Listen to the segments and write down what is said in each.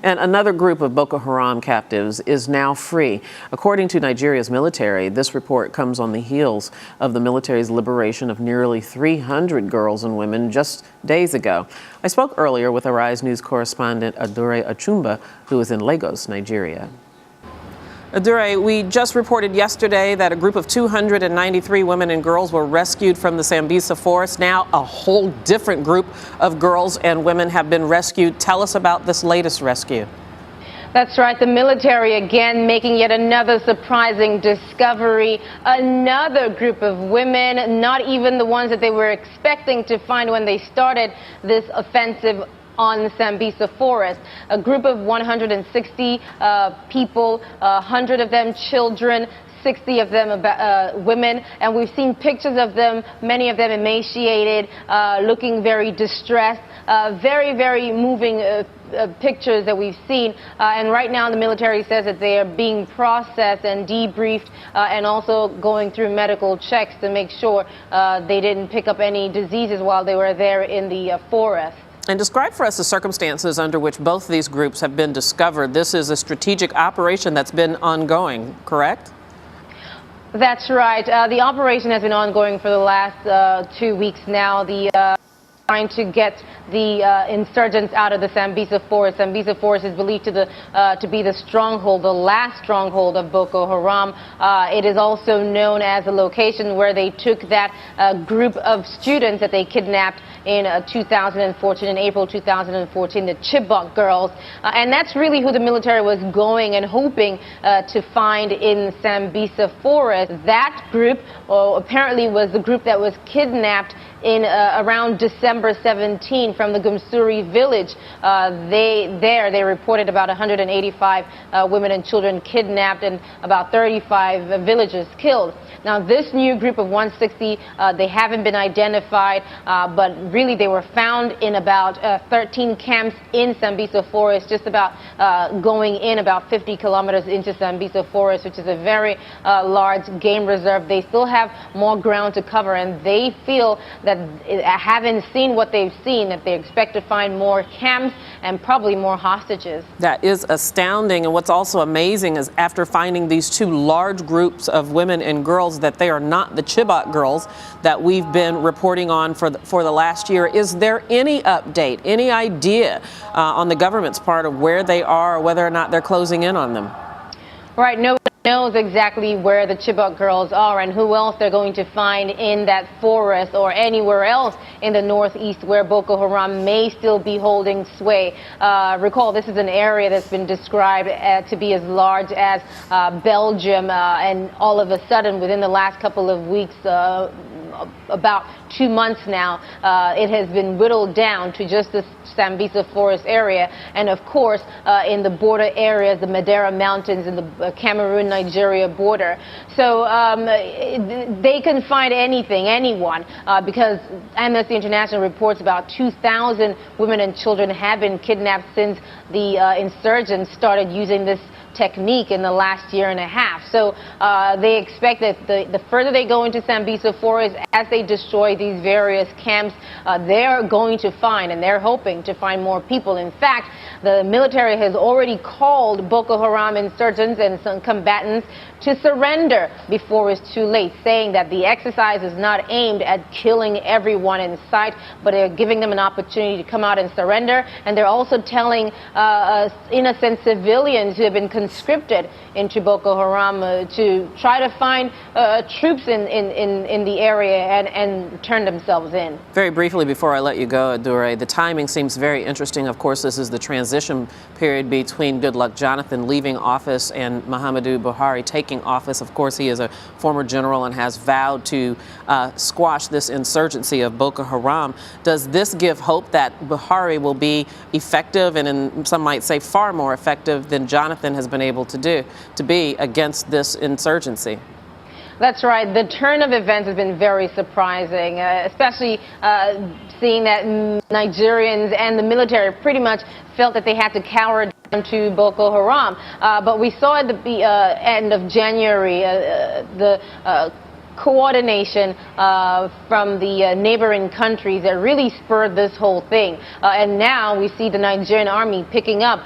And another group of Boko Haram captives is now free. According to Nigeria's military, this report comes on the heels of the military's liberation of nearly 300 girls and women just days ago. I spoke earlier with Arise News correspondent Adaure Achumba, who is in Lagos, Nigeria. Aduare, we just reported yesterday that a group of 293 women and girls were rescued from the Sambisa forest. Now a whole different group of girls and women have been rescued. Tell us about this latest rescue. That's right. The military again making yet another surprising discovery. Another group of women, not even the ones that they were expecting to find when they started this offensive on the Sambisa forest. A group of 160 people, 100 of them children, 60 of them women, and we've seen pictures of them, many of them emaciated, looking very distressed, very moving pictures that we've seen. And right now the military says that they are being processed and debriefed and also going through medical checks to make sure they didn't pick up any diseases while they were there in the forest. And describe for us the circumstances under which both these groups have been discovered. This is a strategic operation that's been ongoing, correct? That's right. The operation has been ongoing for the last 2 weeks now. Trying to get the insurgents out of the Sambisa forest. Sambisa forest is believed to be the stronghold, the last stronghold of Boko Haram. It is also known as a location where they took that group of students that they kidnapped in 2014, in April 2014, the Chibok girls. And that's really who the military was going and hoping to find in Sambisa forest. That group apparently was the group that was kidnapped in around December 17 from the Gumsuri village. They reported about 185 women and children kidnapped and about 35 villagers killed. Now this new group of 160, they haven't been identified, but really they were found in about 13 camps in Sambisa forest, just about going in about 50 kilometers into Sambisa forest, which is a very large game reserve. They still have more ground to cover, and they feel that having seen what they've seen, that they expect to find more camps and probably more hostages. That is astounding. And what's also amazing is after finding these two large groups of women and girls, that they are not the Chibok girls that we've been reporting on for the last year. Is there any update, any idea on the government's part of where they are or whether or not they're closing in on them? Right. Nobody knows exactly where the Chibok girls are and who else they're going to find in that forest or anywhere else in the northeast where Boko Haram may still be holding sway. Recall, this is an area that's been described to be as large as Belgium, and all of a sudden, within the last couple of weeks, about 2 months now, it has been whittled down to just the Sambisa forest area, and of course in the border areas, the Madeira Mountains and the Cameroon-Nigeria border. So they can find anything, anyone, because Amnesty International reports about 2,000 women and children have been kidnapped since the insurgents started using this technique in the last year and a half. So they expect that the further they go into Sambisa forest, as they destroy these various camps, they're going to find, and they're hoping to find more people. In fact, the military has already called Boko Haram insurgents and some combatants to surrender before it's too late, saying that the exercise is not aimed at killing everyone in sight, but they're giving them an opportunity to come out and surrender. And they're also telling innocent civilians who have been conscripted into Boko Haram to try to find troops in the area and turn themselves in. Very briefly before I let you go, Aduare, the timing seems very interesting. Of course, this is the transition period between Goodluck Jonathan leaving office and Muhammadu Buhari taking office. Of course, he is a former general and has vowed to squash this insurgency of Boko Haram. Does this give hope that Buhari will be effective, and some might say far more effective than Jonathan has been able to be against this insurgency? That's right. The turn of events has been very surprising, especially seeing that Nigerians and the military pretty much felt that they had to cower down to Boko Haram. But we saw at the end of January the coordination from the neighboring countries that really spurred this whole thing. And now we see the Nigerian army picking up,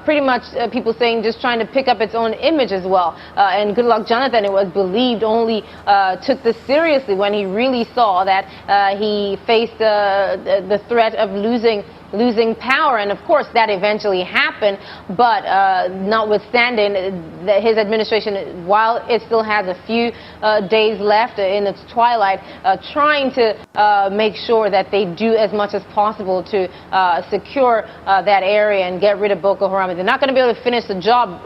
pretty much people saying just trying to pick up its own image as well. And Goodluck Jonathan, it was believed, only took this seriously when he really saw that he faced the threat of losing power, and of course that eventually happened. But notwithstanding, his administration, while it still has a few days left in its twilight, trying to make sure that they do as much as possible to secure that area and get rid of Boko Haram. They're not going to be able to finish the job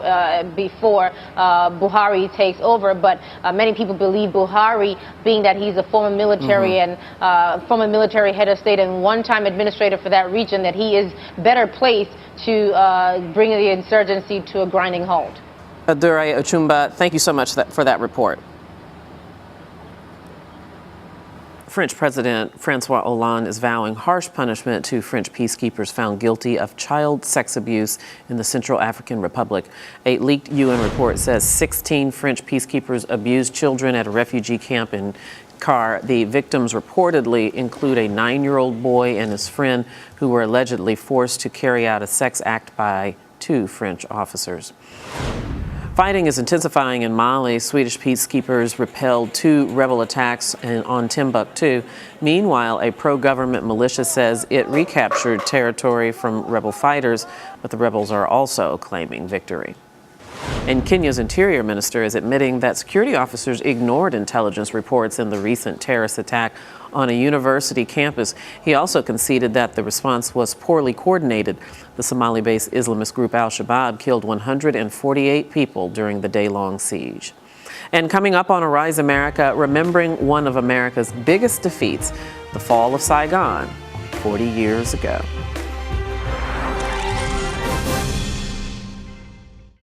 before Buhari takes over, but many people believe Buhari, being that he's a former military and former military head of state and one-time administrator for that region, that he is better placed to bring the insurgency to a grinding halt. Adaure Achumba, thank you so much for that report. French President Francois Hollande is vowing harsh punishment to French peacekeepers found guilty of child sex abuse in the Central African Republic. A leaked UN report says 16 French peacekeepers abused children at a refugee camp in Car. The victims reportedly include a 9-year-old boy and his friend who were allegedly forced to carry out a sex act by 2 French officers. Fighting is intensifying in Mali. Swedish peacekeepers repelled 2 rebel attacks on Timbuktu. Meanwhile, a pro-government militia says it recaptured territory from rebel fighters, but the rebels are also claiming victory. And Kenya's interior minister is admitting that security officers ignored intelligence reports in the recent terrorist attack on a university campus. He also conceded that the response was poorly coordinated. The Somali-based Islamist group Al-Shabaab killed 148 people during the day-long siege. And coming up on Arise America, remembering one of America's biggest defeats, the fall of Saigon 40 years ago.